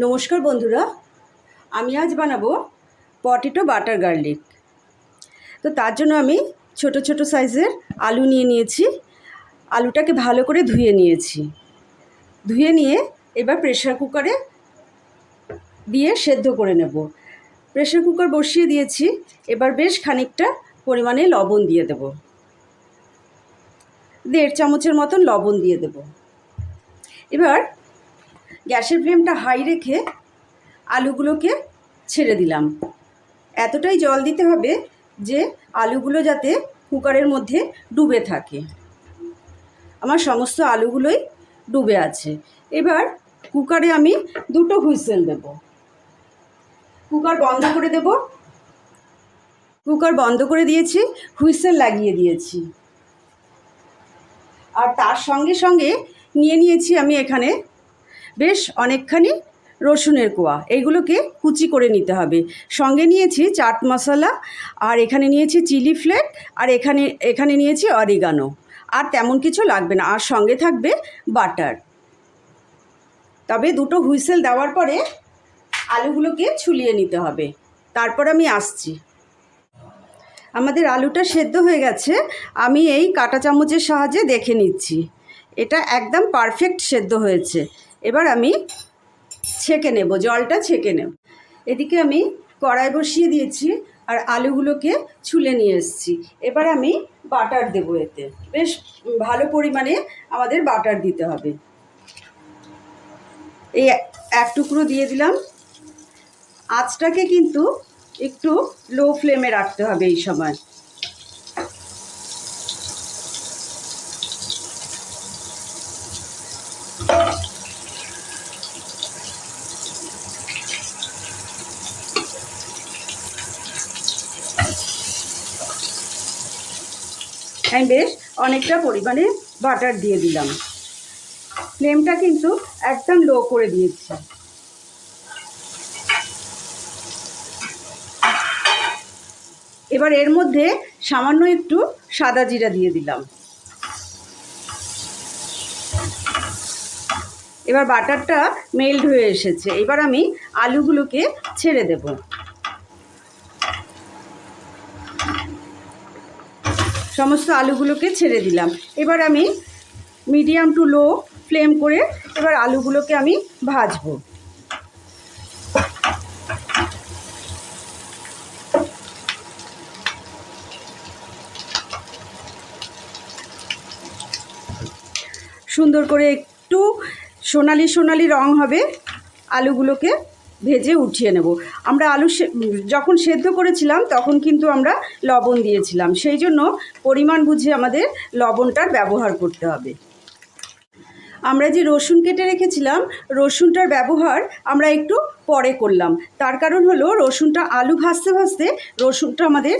নমস্কার বন্ধুরা, আমি আজ বানাবো পটেটো বাটার গার্লিক। তো তার জন্য আমি ছোট ছোট সাইজের আলু নিয়েছি। আলুটাকে ভালো করে ধুয়ে নিয়েছি। ধুয়ে নিয়ে এবার প্রেসার কুকারে দিয়ে সেদ্ধ করে নেব। প্রেসার কুকার বসিয়ে দিয়েছি। এবার বেশ খানিকটা পরিমাণে লবণ দিয়ে দেব। 1.5 চামচের মতন লবণ দিয়ে দেব। এবার গ্যাসের ফ্লেমটা হাই রেখে আলুগুলোকে ছেড়ে দিলাম। এতটাই জল দিতে হবে যে আলুগুলো যাতে কুকারের মধ্যে ডুবে থাকে। আমার সমস্ত আলুগুলোই ডুবে আছে। এবার কুকারে আমি 2টো হুইসেল দেব। কুকার বন্ধ করে দেব। কুকার বন্ধ করে দিয়েছি, হুইসেল লাগিয়ে দিয়েছি। আর তার সঙ্গে সঙ্গে নিয়েছি আমি এখানে বেশ অনেকখানি রসুনের কোয়া। এইগুলোকে কুচি করে নিতে হবে। সঙ্গে নিয়েছি চাট মশলা, আর এখানে নিয়েছি চিলি ফ্লেক, আর এখানে নিয়েছি অরিগানো। আর তেমন কিছু লাগবে না। আর সঙ্গে থাকবে বাটার। তবে 2টো হুইসেল দেওয়ার পরে আলুগুলোকে ছুলিয়ে নিতে হবে। তারপর আমি আসছি। আমাদের আলুটা সেদ্ধ হয়ে গেছে। আমি এই কাঁটা চামচের সাহায্যে দেখে নিচ্ছি। এটা একদম পারফেক্ট সেদ্ধ হয়েছে। এবার আমি ছেঁকে নেব, জলটা ছেঁকে নেব। এদিকে আমি কড়াই বসিয়ে দিয়েছি আর আলুগুলোকে ছুলে নিয়ে এসেছি। এবার আমি বাটার দেবো। এতে বেশ ভালো পরিমাণে আমাদের বাটার দিতে হবে। এই 1 টুকরো দিয়ে দিলাম। আঁচটাকে কিন্তু একটু লো ফ্লেমে রাখতে হবে এই সময়। আমি বেশ অনেকটা পরিমাণে বাটার দিয়ে দিলাম। ফ্লেমটা কিন্তু একদম লো করে দিয়েছি। এবার এর মধ্যে সামান্য একটু সাদা জিরা দিয়ে দিলাম। এবার বাটারটা মেল্ট হয়ে এসেছে। এবার আমি আলুগুলোকে ছেড়ে দেব। সমস্ত আলুগুলোকে ছেড়ে দিলাম। এবার আমি মিডিয়াম টু লো ফ্লেম করে এবার আলুগুলোকে আমি ভাজবো। সুন্দর করে একটু সোনালি সোনালি রং হবে। আলুগুলোকে ভেজে উঠিয়ে নেব। আমরা আলু যখন সেদ্ধ করেছিলাম তখন কিন্তু আমরা লবণ দিয়েছিলাম। সেই জন্য পরিমাণ বুঝে আমাদের লবণটার ব্যবহার করতে হবে। আমরা যে রসুন কেটে রেখেছিলাম, রসুনটার ব্যবহার আমরা একটু পরে করলাম। তার কারণ হলো রসুনটা আলু ভাজতে ভাজতে রসুনটা আমাদের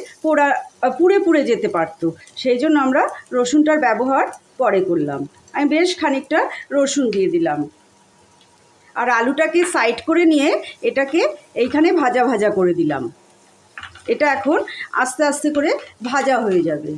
পুড়ে যেতে পারত। সেই জন্য আমরা রসুনটার ব্যবহার পরে করলাম। আমি বেশ খানিকটা রসুন দিয়ে দিলাম। আর আলুটাকে সাইড করে নিয়ে এটাকে এইখানে ভাজা ভাজা করে দিলাম। এটা এখন আস্তে আস্তে করে ভাজা হয়ে যাবে।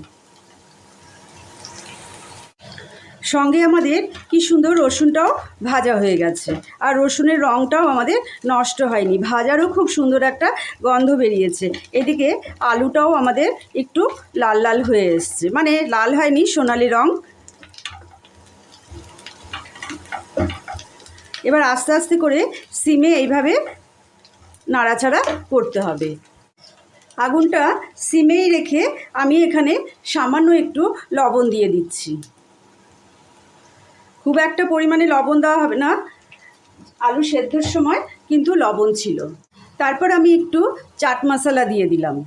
সঙ্গে আমাদের কি সুন্দর রসুনটাও ভাজা হয়ে গেছে। আর রসুনের রঙটাও আমাদের নষ্ট হয়নি। ভাজারও খুব সুন্দর একটা গন্ধ বেরিয়েছে। এদিকে আলুটাও আমাদের একটু লাল লাল হয়ে এসছে, মানে লাল হয়নি, সোনালি রং। এবার আস্তে আস্তে করে সিমে এইভাবে নাড়াচাড়া করতে হবে। আগুনটা সিমেই রেখে আমি এখানে সামান্য একটু লবণ দিয়ে দিচ্ছি। খুব একটা পরিমাণে লবণ দেওয়া হবে না। আলু সেদ্ধর সময় কিন্তু লবণ ছিল। তারপর আমি একটু চাট মশলা দিয়ে দিলাম।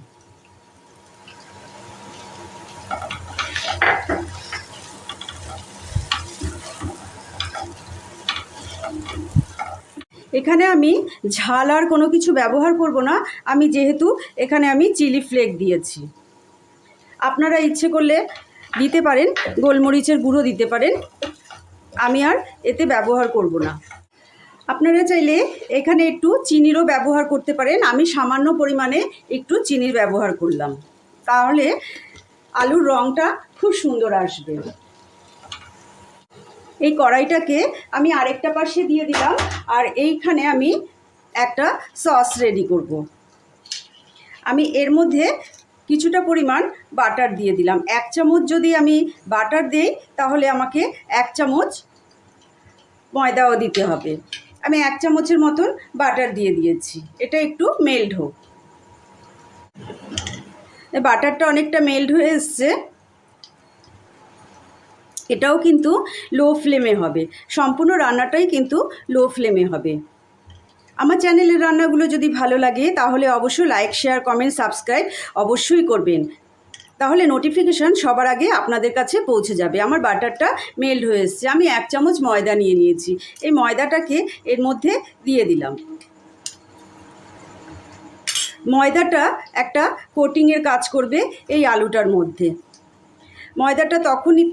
এখানে আমি ঝাল আর কোনো কিছু ব্যবহার করব না। আমি যেহেতু এখানে আমি চিলি ফ্লেক দিয়েছি। আপনারা ইচ্ছে করলে দিতে পারেন, গোলমরিচের গুঁড়ো দিতে পারেন। আমি আর এতে ব্যবহার করব না। আপনারা চাইলে এখানে একটু চিনিরও ব্যবহার করতে পারেন। আমি সামান্য পরিমাণে একটু চিনির ব্যবহার করলাম। তাহলে আলুর রঙটা খুব সুন্দর আসবে। এই কড়াইটাকে আমি আরেকটা পাশে দিয়ে দিলাম আর এইখানে আমি একটা সস রেডি করব। আমি এর মধ্যে কিছুটা পরিমাণ বাটার দিয়ে দিলাম। 1 চামচ যদি আমি বাটার দিই তাহলে আমাকে 1 চামচ ময়দাও দিতে হবে। আমি 1 চামচের মতন বাটার দিয়ে দিয়েছি। এটা একটু মেল্ট হোক। বাটারটা অনেকটা মেল্ট হয়ে এসছে। এটাও কিন্তু লো ফ্লেমে হবে, সম্পূর্ণ রান্নাটাই কিন্তু লো ফ্লেমে হবে। আমার চ্যানেলের রান্নাগুলো যদি ভালো লাগে তাহলে অবশ্যই লাইক, শেয়ার, কমেন্ট, সাবস্ক্রাইব অবশ্যই করবেন, তাহলে নোটিফিকেশান সবার আগে আপনাদের কাছে পৌঁছে যাবে। আমার বাটারটা মেল্ট হয়ে এসছে। আমি 1 চামচ ময়দা নিয়ে নিয়েছি। এই ময়দাটাকে এর মধ্যে দিয়ে দিলাম। ময়দাটা একটা কোটিংয়ের কাজ করবে এই আলুটার মধ্যে। ময়দাটা তখনই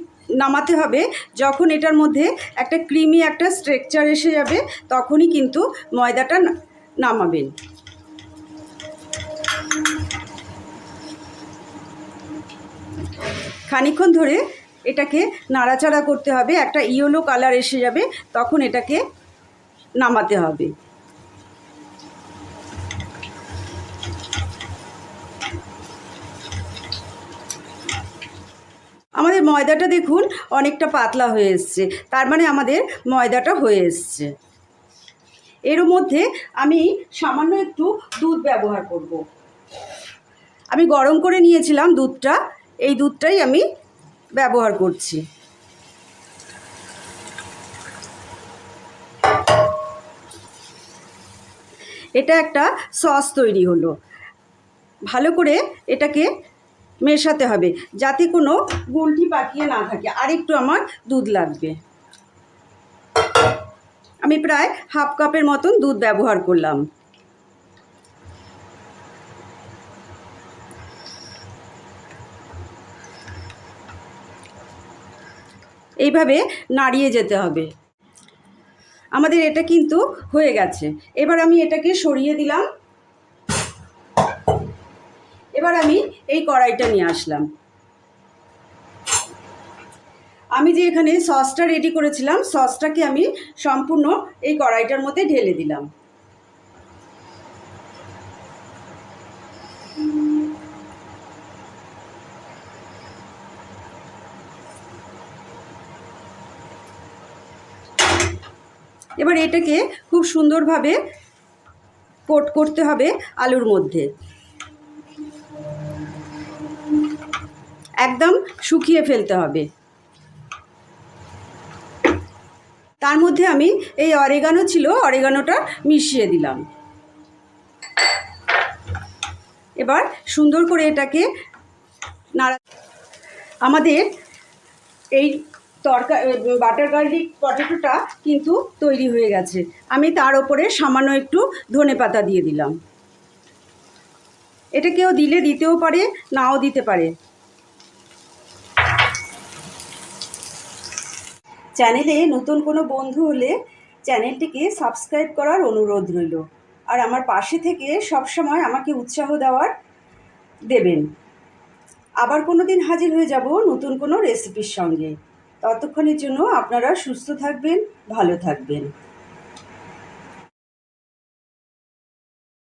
নামাতে হবে যখন এটার মধ্যে একটা ক্রিমি একটা স্ট্রাকচার এসে যাবে, তখনই কিন্তু ময়দাটা নামাবেন। খানিকক্ষণ ধরে এটাকে নাড়াচাড়া করতে হবে। একটা ইয়েলো কালার এসে যাবে, তখন এটাকে নামাতে হবে। আমাদের ময়দাটা দেখুন অনেকটা পাতলা হয়ে এসছে, তার মানে আমাদের ময়দাটা হয়ে এসছে। এর মধ্যে আমি সামান্য একটু দুধ ব্যবহার করব। আমি গরম করে নিয়েছিলাম দুধটা, এই দুধটাই আমি ব্যবহার করছি। এটা একটা সস তৈরি হলো। ভালো করে এটাকে মেশাতে হবে যাতে কোনো গুলটি পাকিয়ে না থাকে। আর একটু আমার দুধ লাগবে। আমি প্রায় 1/2 কাপের মতন দুধ ব্যবহার করলাম। এইভাবে নাড়িয়ে যেতে হবে। আমাদের এটা কিন্তু হয়ে গেছে। এবার আমি এটাকে সরিয়ে দিলাম। এবার আমি এই কড়াইটা নিয়ে আসলাম। আমি যে এখানে সসটা রেডি করেছিলাম, সসটাকে আমি সম্পূর্ণ এই কড়াইটার মধ্যে ঢেলে দিলাম। এবার এটাকে খুব সুন্দরভাবে কোট করতে হবে আলুর মধ্যে, একদম শুকিয়ে ফেলতে হবে। তার মধ্যে আমি এই অরেগানো ছিল, অরেগানোটা মিশিয়ে দিলাম। এবার সুন্দর করে এটাকে নাড়া। আমাদের এই বাটার গার্লিক পটেটোটা কিন্তু তৈরি হয়ে গেছে। আমি তার ওপরে সামান্য একটু ধনেপাতা দিয়ে দিলাম। এটা কেউ দিতেও পারে, নাও দিতে পারে। চ্যানেলে নতুন কোনো বন্ধু হলে চ্যানেলটিকে সাবস্ক্রাইব করার অনুরোধ রইল। আর আমার পাশে থেকে সবসময় আমাকে উৎসাহ দেবেন। আবার কোনো দিন হাজির হয়ে যাব নতুন কোনো রেসিপির সঙ্গে। ততক্ষণের জন্য আপনারা সুস্থ থাকবেন, ভালো থাকবেন।